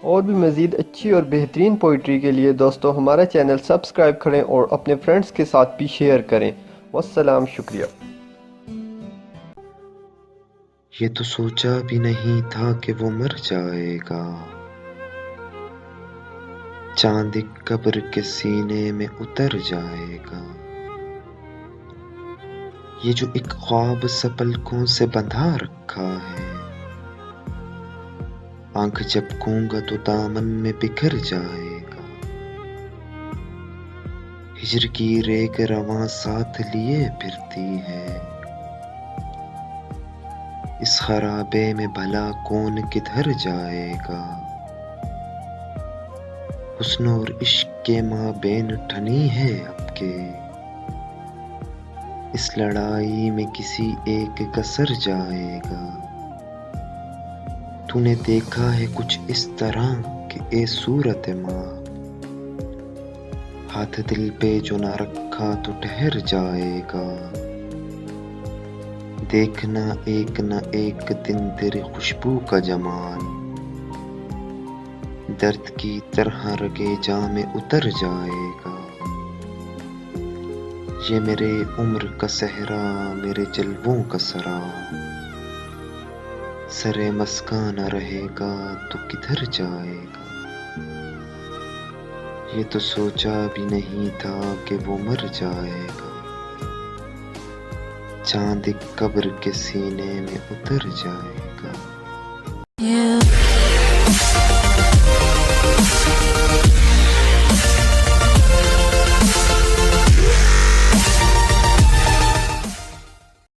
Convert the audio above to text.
और भी मज़ीद अच्छी और बेहतरीन पोइट्री के लिए दोस्तों हमारा चैनल सब्सक्राइब करें और अपने फ्रेंड्स के साथ भी शेयर करें। वस्सलाम, शुक्रिया। ये तो सोचा भी नहीं था कि वो मर जाएगा, चांद एक कब्र के सीने में उतर जाएगा। ये जो एक ख्वाब सा पलकों से बंधा रखा है, आंख झपकूंगा तो दामन में बिखर जाएगा। हिजर की रेख रवां साथ लिए फिरती है, इस खराबे में भला कौन किधर जाएगा। हुस्न और इश्क के माबेन ठनी है अब के, इस लड़ाई में किसी एक का सर जाएगा। तूने देखा है कुछ इस तरह कि ए सूरत माँ, हाथ दिल पे जो ना रखा तो ठहर जाएगा। देखना एक न एक दिन तेरी खुशबू का जमाल, दर्द की तरह रगे जा में उतर जाएगा। ये मेरे उम्र का सहरा, मेरे जलवों का सरा, सरे मस्का न रहेगा तो किधर जाएगा। ये तो सोचा भी नहीं था कि वो मर जाएगा, चांद एक कब्र के सीने में उतर जाएगा।